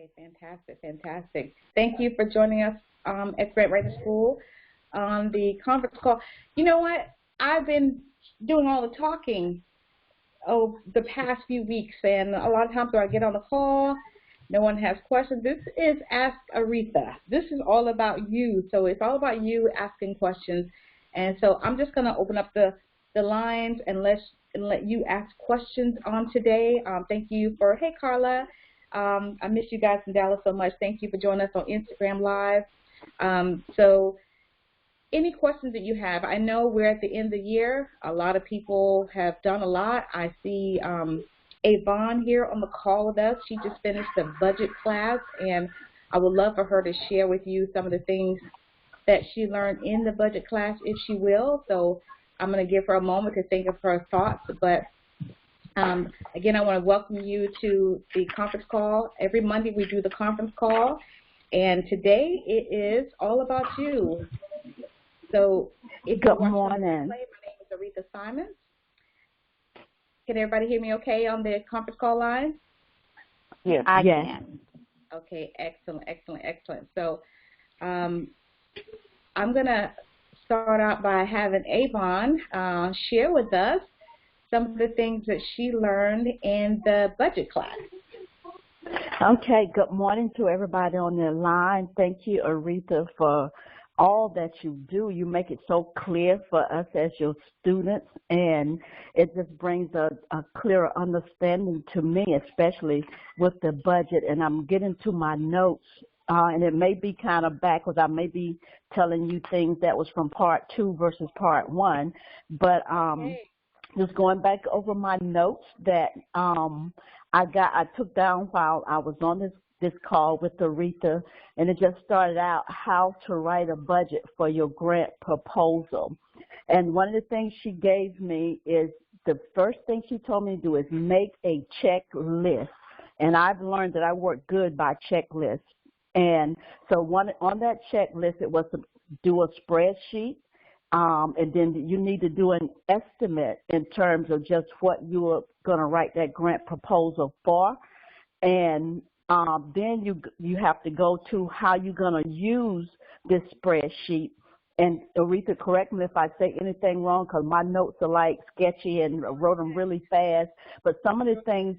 Okay, fantastic, fantastic. Thank you for joining us at Grant Writing School on the conference call. You know what? I've been doing all the talking the past few weeks, and a lot of times when I get on the call, no one has questions. This is Ask Aretha. This is all about you, so it's all about you asking questions. And so I'm just going to open up the lines and let you ask questions on today. Thank you for, hey, Carla. I miss you guys in Dallas so much. Thank you for joining us on Instagram Live. So any questions that you have, I know we're at the end of the year. A lot of people have done a lot. I see Yvonne here on the call with us. She just finished the budget class, and I would love for her to share with you some of the things that she learned in the budget class, if she will. So I'm going to give her a moment to think of her thoughts. But again, I want to welcome you to the conference call. Every Monday we do the conference call, and today it is all about you. So if Good morning. My name is Aretha Simons. Can everybody hear me okay on the conference call line? Yes, I can. Okay, excellent, excellent, excellent. So I'm going to start out by having Avon share with us some of the things that she learned in the budget class. Okay, good morning to everybody on the line. Thank you, Aretha, for all that you do. You make it so clear for us as your students, and it just brings a clearer understanding to me, especially with the budget. And I'm getting to my notes, and it may be kind of backwards. I may be telling you things that was from part 2 versus part 1, but just going back over my notes that I took down while I was on this call with Aretha, and it just started out how to write a budget for your grant proposal. And one of the things she gave me is the first thing she told me to do is make a checklist. And I've learned that I work good by checklists. And so on that checklist, it was to do a spreadsheet. And then you need to do an estimate in terms of just what you are going to write that grant proposal for. And then you have to go to how you're going to use this spreadsheet. And Aretha, correct me if I say anything wrong, because my notes are like sketchy and I wrote them really fast. But some of the things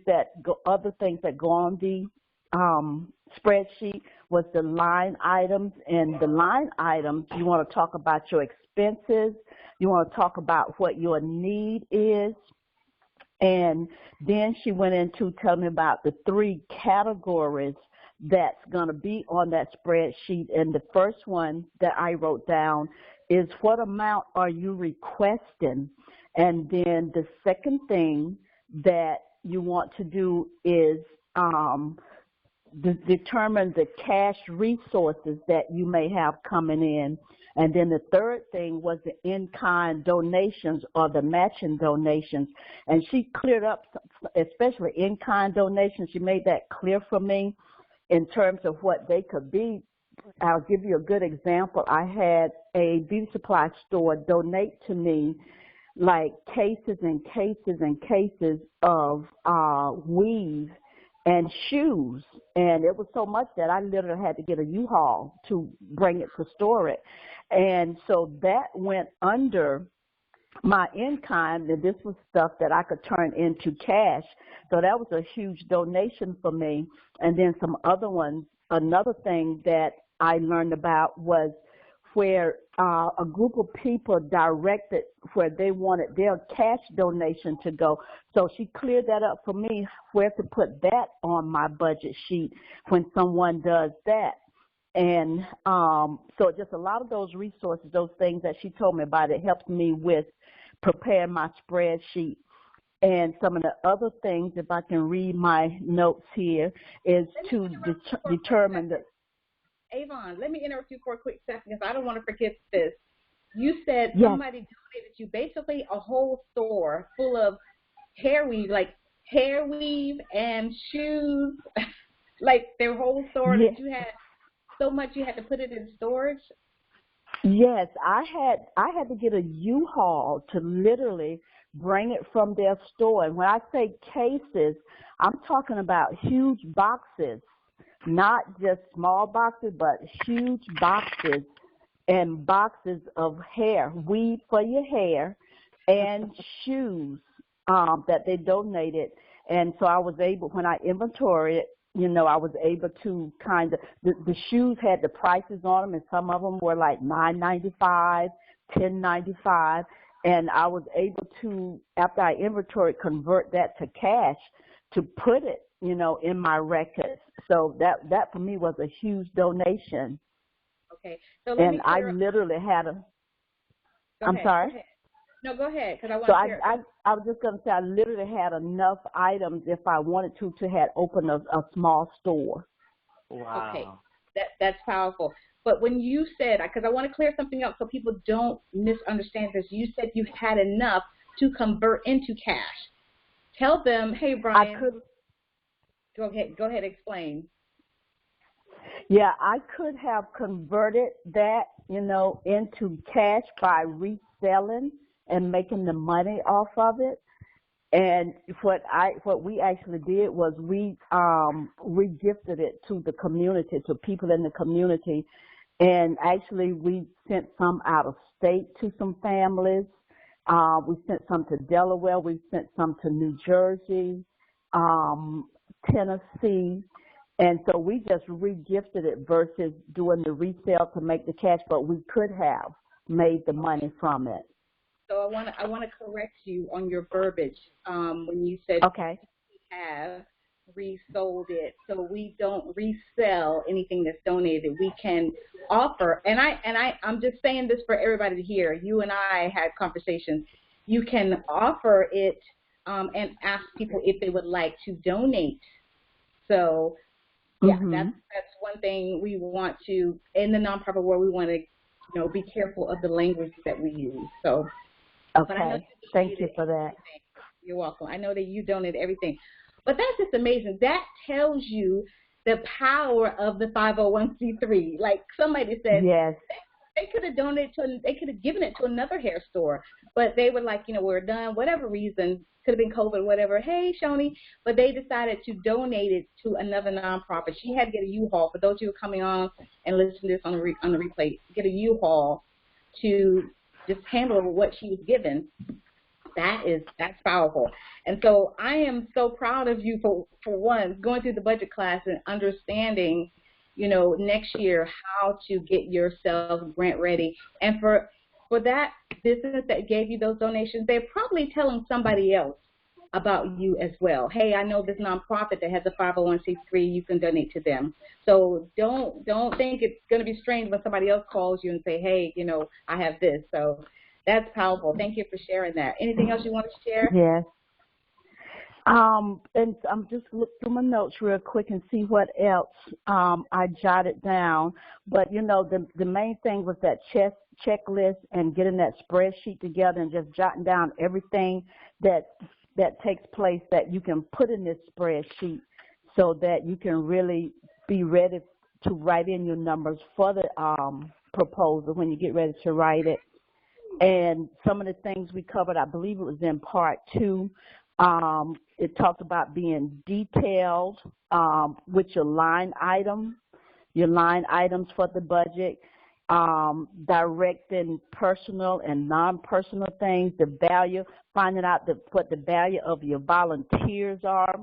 other things that go on the spreadsheet was the line items. And the line items, you want to talk about your expenses. You want to talk about what your need is. And then she went into telling me about the 3 categories that's going to be on that spreadsheet. And the first one that I wrote down is what amount are you requesting? And then the second thing that you want to do is determine the cash resources that you may have coming in. And then the third thing was the in-kind donations or the matching donations. And she cleared up, especially in-kind donations. She made that clear for me in terms of what they could be. I'll give you a good example. I had a beauty supply store donate to me like cases and cases and cases of weave and shoes, and it was so much that I literally had to get a U-Haul to bring it to store it. And so that went under my in-kind, and this was stuff that I could turn into cash. So that was a huge donation for me. And then some other ones, another thing that I learned about was where a group of people directed where they wanted their cash donation to go. So she cleared that up for me, where to put that on my budget sheet when someone does that. And so just a lot of those resources, those things that she told me about, it helps me with preparing my spreadsheet. And some of the other things, if I can read my notes here, is to determine that. Avon, let me interrupt you for a quick second because I don't want to forget this. You said somebody donated you basically a whole store full of hair weave, like hair weave and shoes, like their whole store that you had so much you had to put it in storage. Yes, I had to get a U-Haul to literally bring it from their store. And when I say cases, I'm talking about huge boxes not just small boxes, but huge boxes and boxes of hair, weave for your hair, and shoes that they donated. And so I was able, when I inventoried it, I was able to kind of, the shoes had the prices on them, and some of them were like $9.95, $10.95, and I was able to, after I inventoried, convert that to cash to put it, in my records. So that for me was a huge donation. Okay, so let me and I literally had a. Go I'm ahead, sorry. go ahead. No, go ahead, because I want So to hear. I was just going to say I literally had enough items if I wanted to have opened a small store. Wow. Okay, that's powerful. But when you said, because I want to clear something up so people don't misunderstand this, you said you had enough to convert into cash. Tell them, hey, Brian. Go ahead, explain. Yeah, I could have converted that, into cash by reselling and making the money off of it. And what we actually did was we gifted it to the community, to people in the community, and actually we sent some out of state to some families. We sent some to Delaware. We sent some to New Jersey, Tennessee. And so we just re-gifted it versus doing the resale to make the cash, but we could have made the money from it. So I want to correct you on your verbiage when you said okay. We have resold it. So we don't resell anything that's donated. We can offer, and I'm just saying this for everybody to hear. You and I had conversations. You can offer it and ask people if they would like to donate. So. Yeah, that's one thing we want to, in the nonprofit world, we want to, be careful of the language that we use. So, okay, thank you for that. You're welcome. I know that you donate everything, but that's just amazing. That tells you the power of the 501c3. Like somebody said, yes. They could have donated they could have given it to another hair store, but they were like, we're done, whatever reason, could have been COVID, whatever. Hey, Shoni, but they decided to donate it to another nonprofit. She had to get a U-Haul. For those of you who are coming on and listening to this on the replay, get a U-Haul to just handle what she was given. That's powerful. And so I am so proud of you for one, going through the budget class and understanding, next year how to get yourself grant ready. And for that business that gave you those donations, they're probably telling somebody else about you as well. Hey, I know this nonprofit that has a 501c3, you can donate to them. So don't think it's going to be strange when somebody else calls you and say, hey, I have this. So that's powerful. Thank you for sharing that. Anything else you want to share? Yes. And I'm just looking through my notes real quick and see what else I jotted down. But, the main thing was that checklist and getting that spreadsheet together and just jotting down everything that takes place that you can put in this spreadsheet so that you can really be ready to write in your numbers for the proposal when you get ready to write it. And some of the things we covered, I believe it was in part 2. It talked about being detailed with your line items for the budget, directing personal and non-personal things, the value, finding out what the value of your volunteers are,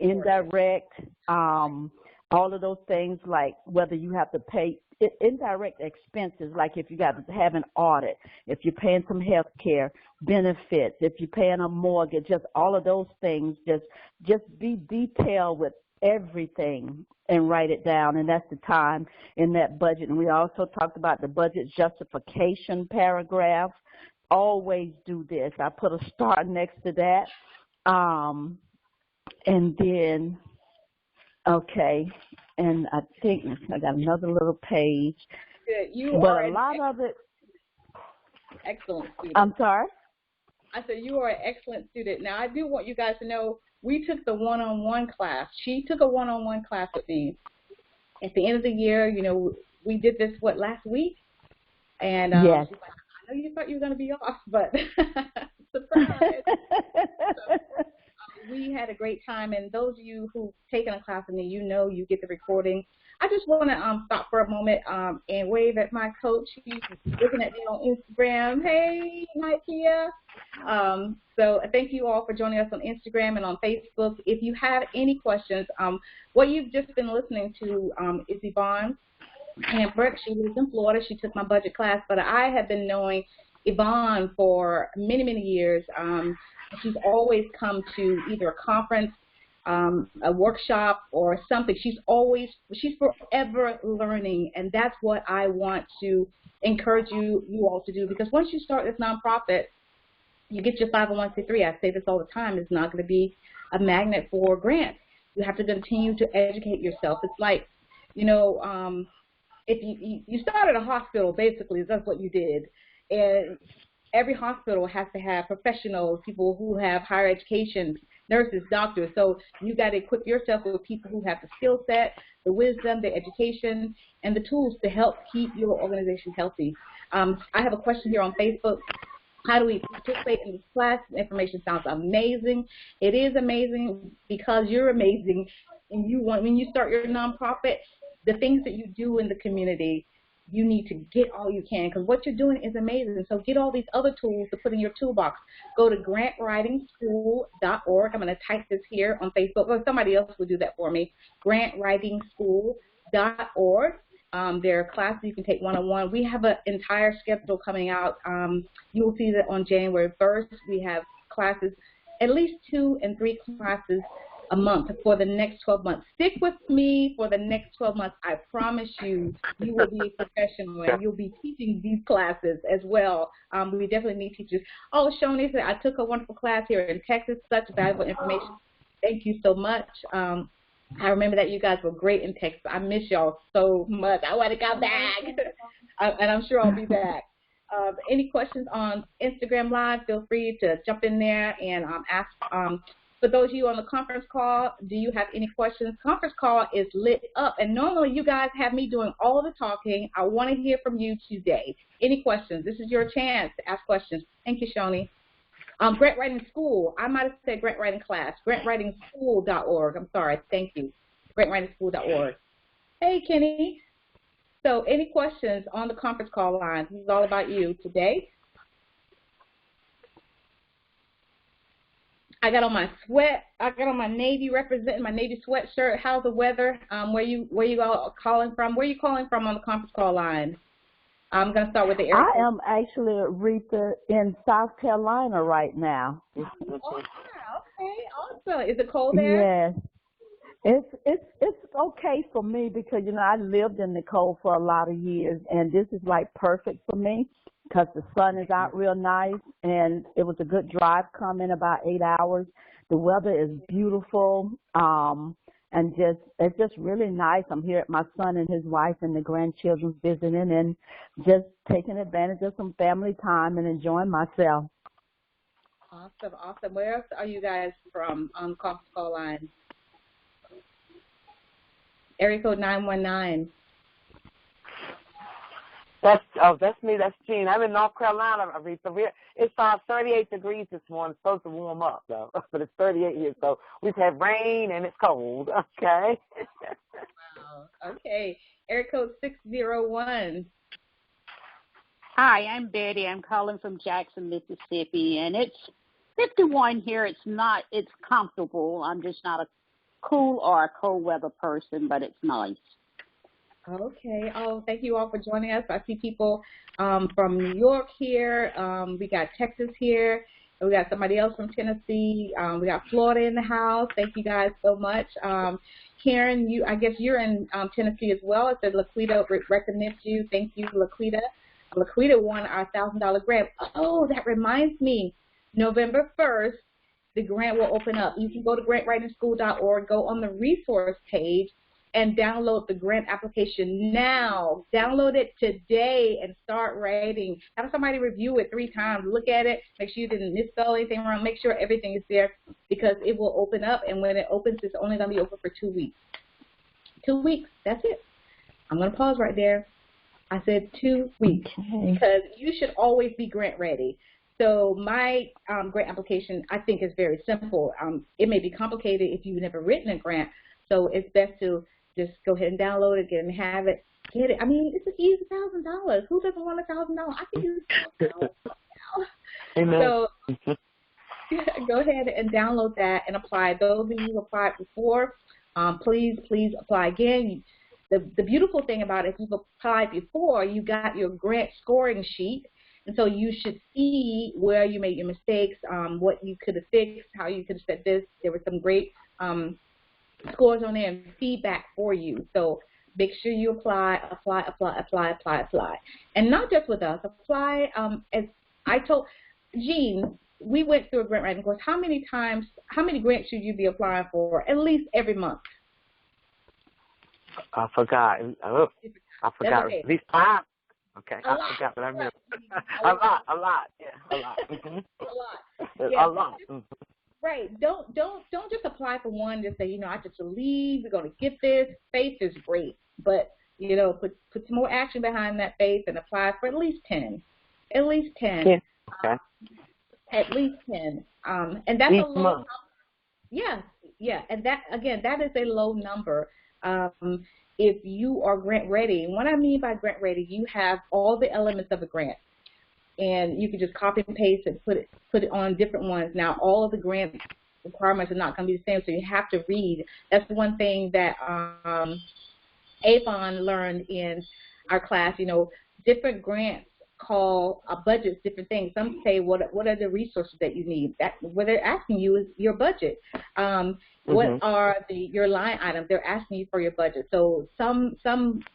indirect, all of those things like whether you have to pay indirect expenses, like if you got to have an audit, if you're paying some health care benefits, if you're paying a mortgage, just all of those things, just be detailed with everything and write it down, and that's the time in that budget. And we also talked about the budget justification paragraph. Always do this. I put a star next to that. And then, okay, and I think I got another little page. Good. But a lot of it. Excellent student. I'm sorry? I said you are an excellent student. Now, I do want you guys to know we took the one-on-one class. She took a one-on-one class with me. At the end of the year, we did this, last week? And yes. she's like, I know you thought you were going to be off, but surprise. So, we had a great time, and those of you who've taken a class with me, you know you get the recording. I just want to stop for a moment and wave at my coach. He's looking at me on Instagram. Hey, Micah. So thank you all for joining us on Instagram and on Facebook. If you have any questions, what you've just been listening to is Yvonne Hambrick. She lives in Florida. She took my budget class, but I have been knowing Yvonne for many, many years. She's always come to either a conference, a workshop, or something. She's forever learning, and that's what I want to encourage you all to do, because once you start this nonprofit, you get your 501c3. I say this all the time. It's not going to be a magnet for grants. You have to continue to educate yourself. It's like, you know, if you started a hospital, basically, that's what you did. And every hospital has to have professionals, people who have higher education, nurses, doctors. So you got to equip yourself with people who have the skill set, the wisdom, the education, and the tools to help keep your organization healthy. I have a question here on Facebook. How do we participate in this class? The information sounds amazing. It is amazing because you're amazing, and when you start your nonprofit, the things that you do in the community, you need to get all you can, because what you're doing is amazing. So get all these other tools to put in your toolbox. Go to grantwritingschool.org. I'm going to type this here on Facebook, or somebody else will do that for me. grantwritingschool.org. There are classes you can take one-on-one. We have an entire schedule coming out. You will see that on January 1st. We have classes, at least 2 and 3 classes a month for the next 12 months. Stick with me for the next 12 months. I promise you, you will be a professional, and you'll be teaching these classes as well. We definitely need teachers. Oh, Shoni said, I took a wonderful class here in Texas. Such valuable information. Thank you so much. I remember that you guys were great in Texas. I miss y'all so much. I want to come back, and I'm sure I'll be back. Any questions on Instagram Live, feel free to jump in there and ask. For those of you on the conference call, do you have any questions? Conference call is lit up, and normally you guys have me doing all of the talking. I want to hear from you today. Any questions? This is your chance to ask questions. Thank you, Shoni. Grant Writing School. I might have said Grant Writing Class. grantwritingschool.org. I'm sorry. Thank you. grantwritingschool.org. Hey, Kenny. So any questions on the conference call line? This is all about you today. I got on my Navy, representing my Navy sweatshirt. How's the weather? Where you all calling from? Where are you calling from on the conference call line? I'm going to start with the area. I am actually, Aretha, in South Carolina right now. Oh, okay, awesome. Is it cold there? Yes. It's okay for me because, you know, I lived in the cold for a lot of years, and this is like perfect for me because the sun is out real nice, and it was a good drive coming, about 8 hours. The weather is beautiful, and it's just really nice. I'm here at my son and his wife and the grandchildren visiting, and just taking advantage of some family time and enjoying myself. Awesome, awesome. Where else are you guys from on the conference call line? Area code 919. That's me. That's Jean. I'm in North Carolina, Aretha. It's 38 degrees this morning. It's supposed to warm up, though, but it's 38 here. So we've had rain, and it's cold, okay? Wow. Okay. Area code 601. Hi, I'm Betty. I'm calling from Jackson, Mississippi, and it's 51 here. It's comfortable. I'm just not a cool or a cold weather person, but it's nice. Okay. Oh, thank you all for joining us. I see people from New York here. We got Texas here. We got somebody else from Tennessee. We got Florida in the house. Thank you guys so much. Karen, I guess you're in Tennessee as well. It said Laquita recommends you. Thank you, Laquita. Laquita won our $1,000 grant. Oh, that reminds me. November 1st, the grant will open up. You can go to grantwritingschool.org, go on the resource page, and download the grant application now. Download it today and start writing. Have somebody review it 3 times. Look at it. Make sure you didn't misspell anything wrong. Make sure everything is there, because it will open up, and when it opens, it's only going to be open for 2 weeks. 2 weeks. That's it. I'm going to pause right there. I said 2 weeks, because you should always be grant ready. So my grant application, I think, is very simple. It may be complicated if you've never written a grant, so it's best to just go ahead and download it, get it, and have it. Get it. I mean, it's an easy $1,000. Who doesn't want $1,000? I can use $1,000 now. Amen. So go ahead and download that and apply. Those of you who applied before, please apply again. The beautiful thing about it, if you've applied before, you got your grant scoring sheet, and so you should see where you made your mistakes, what you could have fixed, how you could have said this. There were some great scores on there and feedback for you. So make sure you apply. And not just with us. Apply, as I told Jean, we went through a grant writing course. How many grants should you be applying for? At least every month. I forgot. Oh, I forgot. Okay. At least 5. Okay, I forgot, but I remember. A lot. Yeah, a lot. Yeah. A lot. Right. Don't just apply for one. Just say, I just believe we're going to get this. Faith is great, but put some more action behind that faith and apply for at least 10. At least 10. Yeah. Okay. At least 10. And that's each a low month. number. Yeah. And that is a low number. If you are grant ready, and what I mean by grant ready, you have all the elements of a grant, and you can just copy and paste and put it on different ones. Now, all of the grant requirements are not going to be the same, so you have to read. That's the one thing that Avon learned in our class. Different grants call budgets different things. Some say, what are the resources that you need? What they're asking you is your budget. What are your line items? They're asking you for your budget. So some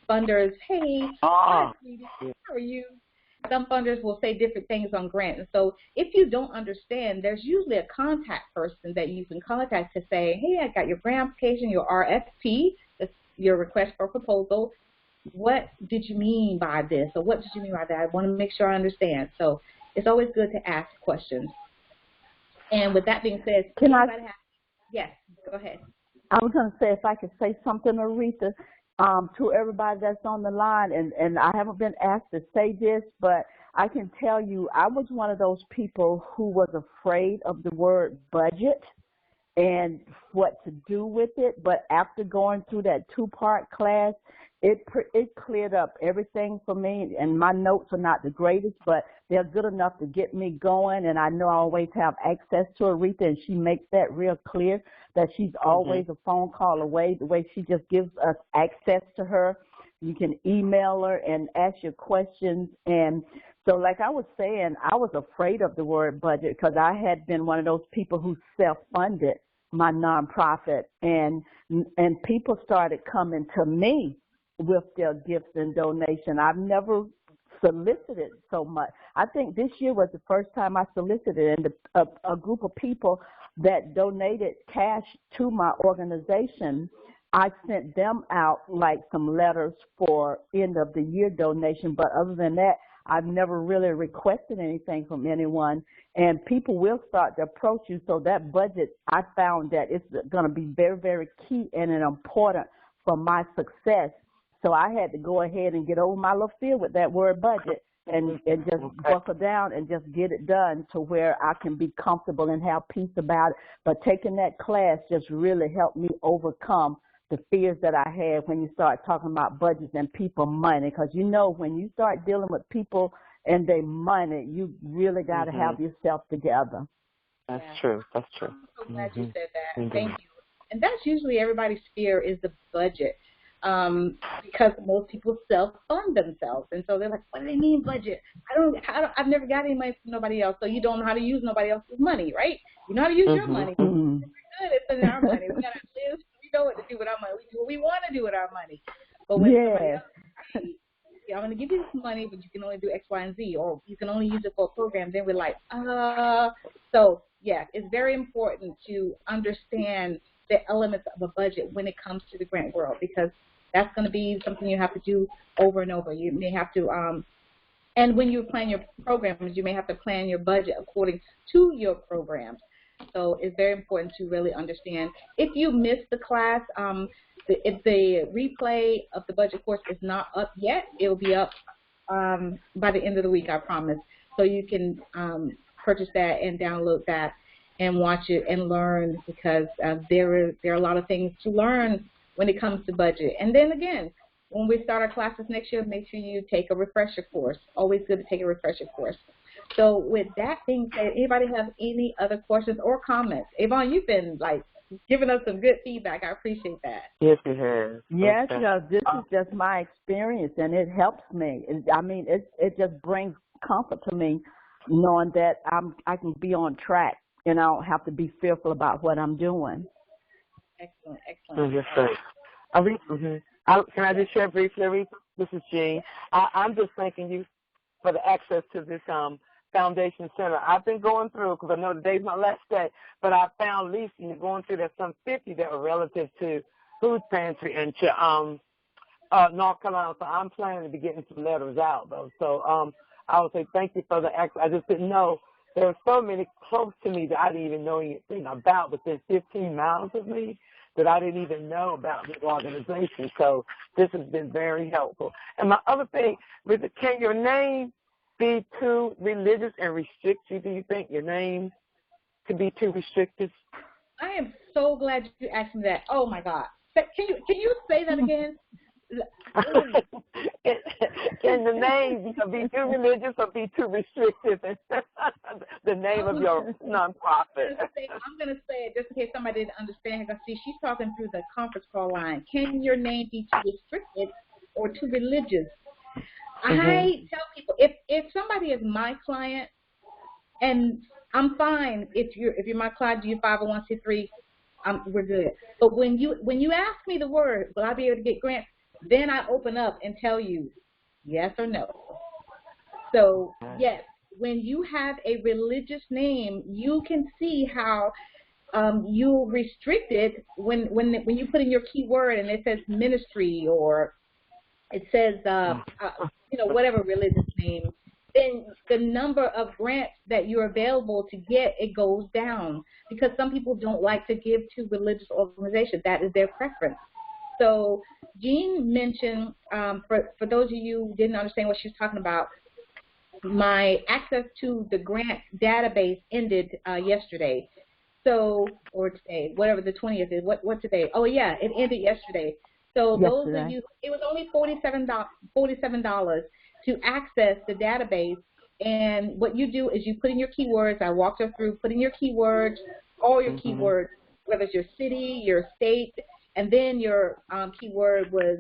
funders, hey, how are you? Some funders will say different things on grants. And so if you don't understand, there's usually a contact person that you can contact to say, hey, I got your grant application, your RFP, that's your request for proposal. What did you mean by this? Or what did you mean by that? I want to make sure I understand. So it's always good to ask questions. And with that being said, yes, go ahead. I was going to say, if I could say something, Aretha, to everybody that's on the line, and I haven't been asked to say this, but I can tell you I was one of those people who was afraid of the word budget and what to do with it. But after going through that 2-part class, it cleared up everything for me, and my notes are not the greatest, but they're good enough to get me going, and I know I always have access to Aretha, and she makes that real clear that she's always a phone call away, the way she just gives us access to her. You can email her and ask your questions. And so like I was saying, I was afraid of the word budget because I had been one of those people who self-funded my nonprofit, and people started coming to me with their gifts and donation. I've never solicited so much. I think this year was the first time I solicited, and a group of people that donated cash to my organization, I sent them out like some letters for end of the year donation. But other than that, I've never really requested anything from anyone, and people will start to approach you. So that budget, I found that it's going to be very, very key and important for my success. So I had to go ahead and get over my little fear with that word budget and just buckle down and just get it done to where I can be comfortable and have peace about it. But taking that class just really helped me overcome the fears that I had when you start talking about budgets and people money. Because, when you start dealing with people and their money, you really got to have yourself together. That's true. That's true. I'm so glad you said that. Thank you. And that's usually everybody's fear is the budget. Because most people self-fund themselves, and so they're like, "What do they mean budget? I've never got any money from nobody else." So you don't know how to use nobody else's money, right? You know how to use your money. We're good at spending our money. We gotta live. We know what to do with our money. We do what we want to do with our money. But when somebody else, I'm going to give you this money, but you can only do X, Y, and Z, or you can only use it for a program. Then we're like, So yeah, it's very important to understand the elements of a budget when it comes to the grant world, because that's going to be something you have to do over and over. You may have to, and when you plan your programs, you may have to plan your budget according to your programs. So it's very important to really understand. If you missed the class, if the replay of the budget course is not up yet, it will be up by the end of the week, I promise. So you can purchase that and download that and watch it and learn, because there are a lot of things to learn when it comes to budget. And then again, when we start our classes next year, make sure you take a refresher course. Always good to take a refresher course. So with that being said, anybody have any other questions or comments? Yvonne, you've been like giving us some good feedback. I appreciate that. Yes, you have. Yes, Okay. this is just my experience, and it helps me. It just brings comfort to me, knowing that I can be on track, and I don't have to be fearful about what I'm doing. Excellent, excellent. Yes, sir. Can I just share briefly, Aretha? This is Jean. I'm just thanking you for the access to this Foundation Center. I've been going through, because I know today's my last day, but I found, at least going through, there's some 50 that were relative to food pantry and to North Carolina. So I'm planning to be getting some letters out, though. So I would say thank you for the access. I just didn't know there were so many close to me that I didn't even know anything about, within 15 miles of me, that I didn't even know about this organization. So this has been very helpful. And my other thing, can your name be too religious and restrict you? Do you think your name could be too restrictive? I am so glad you asked me that. Oh my God! Can you say that again? Can the name be too religious or be too restrictive? The name of your nonprofit. I'm going to say it just in case somebody didn't understand. Because see, she's talking through the conference call line. Can your name be too restricted or too religious? I tell people, if somebody is my client, and I'm fine if you're my client, do you 501c3, we're good. But when you ask me the word, will I be able to get grants? Then I open up and tell you yes or no. So yes, when you have a religious name, you can see how you restrict it when you put in your keyword and it says ministry, or it says whatever religious name, then the number of grants that you're available to get, it goes down, because some people don't like to give to religious organizations. That is their preference. So Jean mentioned, for those of you who didn't understand what she was talking about, my access to the grant database ended yesterday. So, or today, whatever the 20th is. What today? Oh yeah, it ended yesterday. So those of you, it was only $47 to access the database. And what you do is you put in your keywords. I walked her through, put in your keywords, all your keywords, whether it's your city, your state, and then your keyword was,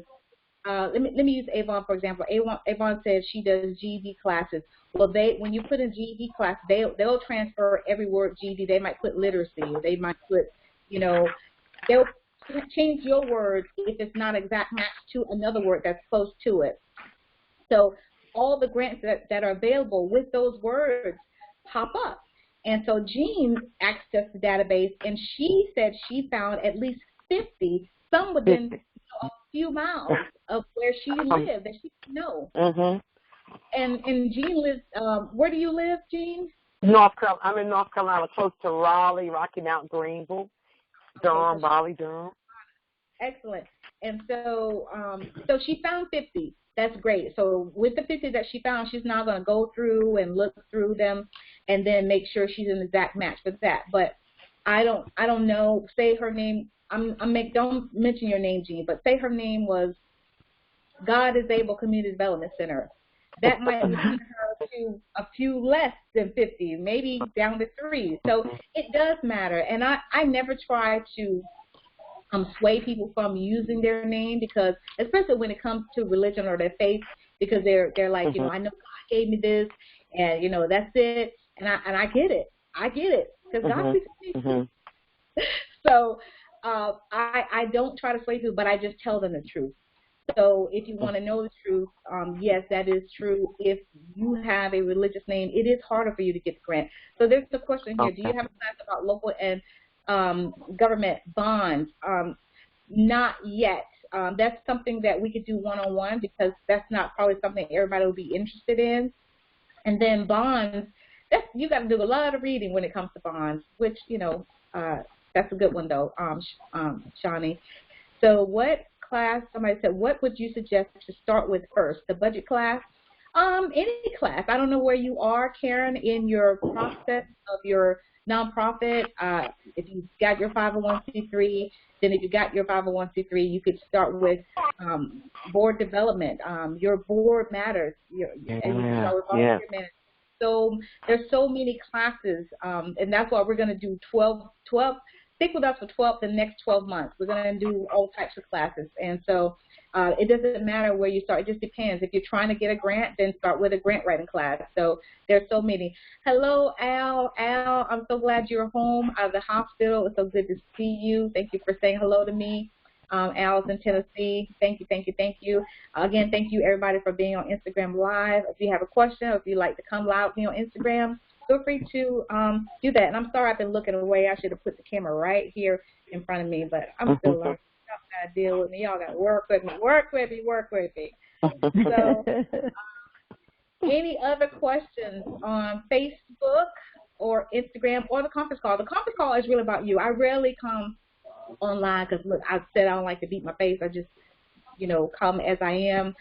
let me use Avon for example. Avon says she does GED classes. Well, when you put in GED class, they'll transfer every word GED. They might put literacy, or they might put, they'll change your word if it's not exact match to another word that's close to it. So all the grants that are available with those words pop up. And so Jean accessed the database, and she said she found at least 50, some within a few miles of where she lived that she didn't know. And Jean lives, where do you live, Jean? North Carolina. I'm in North Carolina, close to Raleigh, Rocky Mount, Greenville, Durham, Raleigh, Durham. Excellent. And so so she found 50. That's great. So with the 50 that she found, she's now going to go through and look through them and then make sure she's an exact match with that. But I don't know. Say her name. Don't mention your name, Jean, but say her name was God is Able Community Development Center. That might lead her to a few less than 50, maybe down to 3. So it does matter. And I never try to sway people from using their name, because especially when it comes to religion or their faith, because they're like, I know God gave me this, and that's it, and I get it, because God speaks to me. So I don't try to sway people, but I just tell them the truth. So if you want to know the truth, yes, that is true. If you have a religious name, it is harder for you to get the grant. So there's the question here: do you have a class about local and government bonds? Not yet. That's something that we could do one-on-one, because that's not probably something everybody will be interested in. And then bonds, you got to do a lot of reading when it comes to bonds, which that's a good one though, Shawnee. So what class? Somebody said, what would you suggest to start with first? The budget class? Any class. I don't know where you are, Karen, in your process of your nonprofit. If you got your 501c3, then if you got your 501c3, you could start with board development. Your board matters. And you can start with volunteer management. So there's so many classes, and that's why we're going to do 12. Stick with us for the next 12 months. We're going to do all types of classes, and so it doesn't matter where you start. It just depends. If you're trying to get a grant, then start with a grant writing class. So there's so many. Hello, Al. Al, I'm so glad you're home out of the hospital. It's so good to see you. Thank you for saying hello to me. Al's in Tennessee. Thank you, thank you, thank you. Again, thank you, everybody, for being on Instagram Live. If you have a question or if you'd like to come live with me on Instagram, feel free to do that. And I'm sorry I've been looking away. I should have put the camera right here in front of me, but I'm still learning. Y'all got to deal with me. Y'all got to work with me. Work with me. Work with me. So any other questions on Facebook or Instagram or the conference call? The conference call is really about you. I rarely come online because, look, I said I don't like to beat my face. I just, come as I am.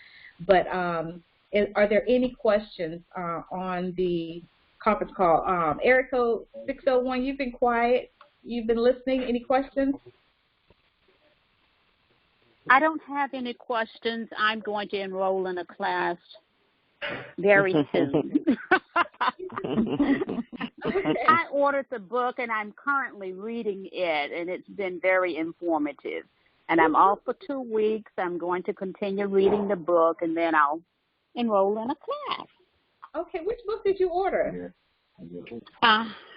But are there any questions on the conference call? Area code 601, you've been quiet. You've been listening. Any questions? I don't have any questions. I'm going to enroll in a class very soon. I ordered the book, and I'm currently reading it, and it's been very informative. And I'm off for 2 weeks. I'm going to continue reading the book, and then I'll enroll in a class. Okay, which book did you order?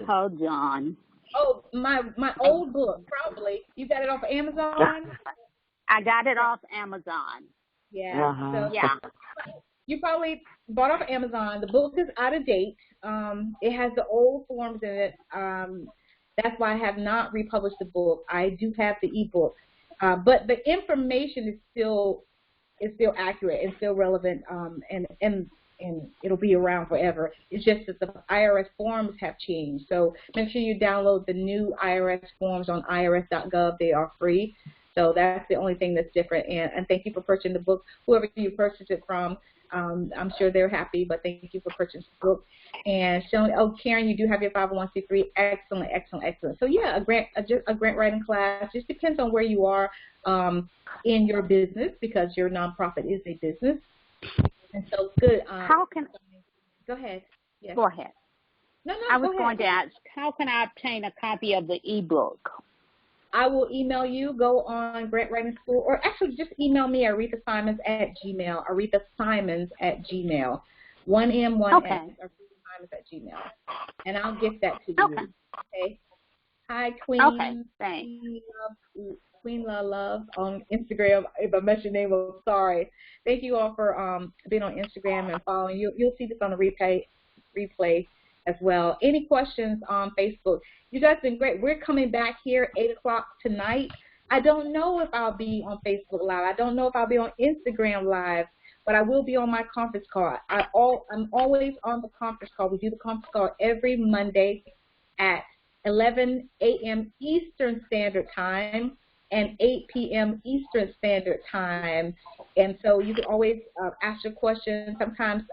Hold on. Oh, my old book, probably. You got it off of Amazon? I got it off Amazon. Yeah. So, yeah. You probably bought off Amazon. The book is out of date. It has the old forms in it. That's why I have not republished the book. I do have the ebook. But the information is still accurate and still relevant, and it'll be around forever. It's just that the IRS forms have changed. So make sure you download the new IRS forms on irs.gov. They are free. So that's the only thing that's different. And thank you for purchasing the book. Whoever you purchased it from, I'm sure they're happy, but thank you for purchasing the book. And Shelley, Karen, you do have your 501c3. Excellent, excellent, excellent. So yeah, a grant writing class. Just depends on where you are in your business, because your nonprofit is a business. And so good. Go ahead. Yes. Go ahead. No, I was going to ask, how can I obtain a copy of the ebook? I will email you. Go on Grant Writing School, or actually just email me, Aretha Simons at Gmail. Aretha Simons at Gmail. 1 M, 1 Okay. S. Aretha Simons at Gmail. And I'll get that to you. Okay. Hi, Queen. Okay, thanks. Queen Love on Instagram. If I messed your name up, sorry. Thank you all for being on Instagram and following. You'll see this on the replay as well. Any questions on Facebook? You guys have been great. We're coming back here 8 o'clock tonight. I don't know if I'll be on Facebook Live. I don't know if I'll be on Instagram Live, but I will be on my conference call. I'm always on the conference call. We do the conference call every Monday at 11 a.m. Eastern Standard Time and 8 p.m. Eastern Standard Time. And so you can always ask your questions. Sometimes,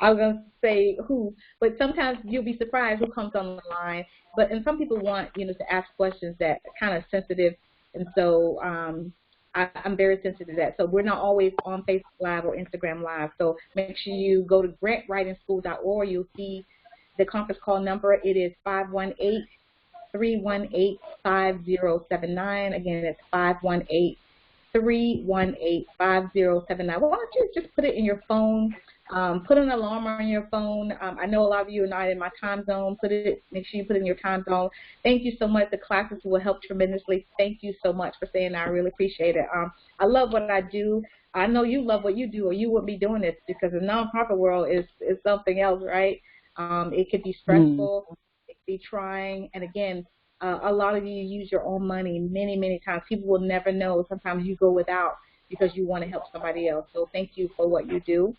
I was going to say who, but sometimes you'll be surprised who comes on the line. And some people want, to ask questions that are kind of sensitive. And so I'm very sensitive to that. So we're not always on Facebook Live or Instagram Live. So make sure you go to grantwritingschool.org. You'll see the conference call number. It is 518-318-5079. Again, it's 518-318-5079. Why don't you just put it in your phone? Put an alarm on your phone. I know a lot of you are not in my time zone. Make sure you put it in your time zone. Thank you so much. The classes will help tremendously. Thank you so much for saying that. I really appreciate it. I love what I do. I know you love what you do, or you wouldn't be doing this, because the nonprofit world is something else, right? It could be stressful. It could be trying. And again, a lot of you use your own money many, many times. People will never know. Sometimes you go without because you want to help somebody else. So thank you for what you do.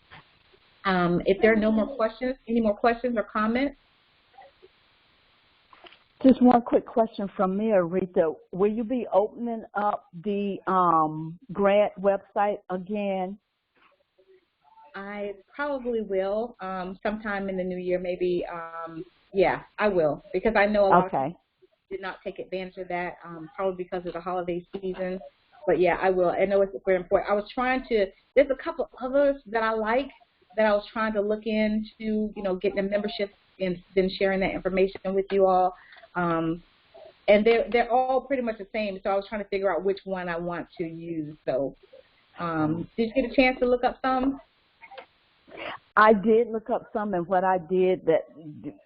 If there are no more questions, any more questions or comments? Just one quick question from me, Aretha. Will you be opening up the grant website again? I probably will sometime in the new year, maybe. Yeah, I will, because I know a lot of people did not take advantage of that, probably because of the holiday season. But yeah, I will. I know it's very important. I was trying to. There's a couple others that I like that I was trying to look into, getting a membership and then sharing that information with you all. And they're all pretty much the same. So I was trying to figure out which one I want to use. So did you get a chance to look up some? I did look up some, and what I did,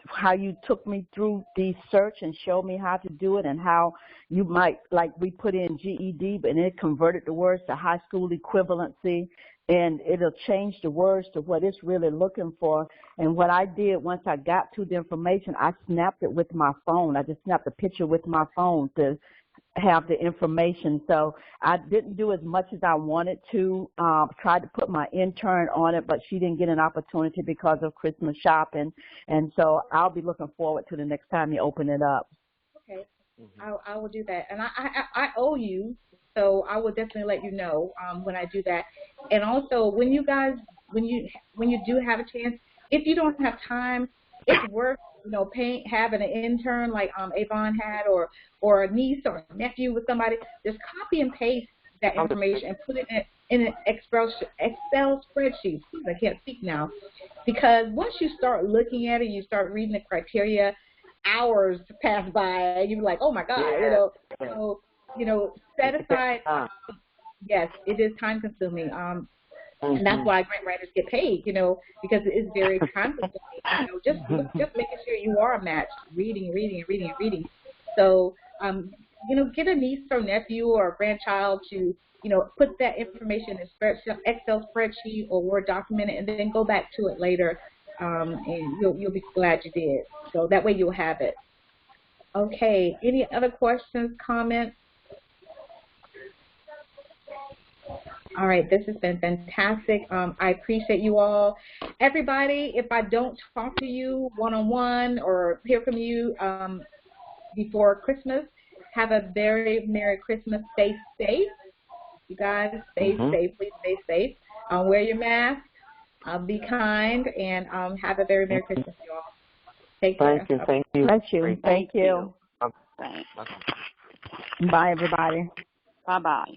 how you took me through the search and showed me how to do it, and how you might, like we put in GED, but it converted the words to high school equivalency, and it'll change the words to what it's really looking for. And what I did once I got to the information, I snapped it with my phone. I just snapped a picture with my phone to have the information. So I didn't do as much as I wanted to. Tried to put my intern on it, but she didn't get an opportunity because of Christmas shopping. And so I'll be looking forward to the next time you open it up. Okay, I will do that. And I owe you, so I will definitely let you know when I do that. And also, when you do have a chance, if you don't have time, it's worth having an intern like Avon had, or a niece or a nephew with somebody. Just copy and paste that information and put it in an Excel spreadsheet. I can't speak now, because once you start looking at it, you start reading the criteria, hours pass by, and you're like, oh my God, So set aside. Yes, it is time consuming. And that's why grant writers get paid, because it is very time consuming. Just making sure you are matched, reading. So, get a niece or nephew or a grandchild to, put that information in a Excel spreadsheet or Word document, and then go back to it later, and you'll be glad you did. So that way you'll have it. Okay. Any other questions, comments? All right, this has been fantastic. I appreciate you all. Everybody, if I don't talk to you one-on-one or hear from you before Christmas, have a very Merry Christmas. Stay safe. You guys, stay safe. Please stay safe. Wear your mask. Be kind, and have a very Merry Christmas, you all. Take care. Thank you. Bless you. Thank you. Thanks. Bye, everybody. Bye-bye.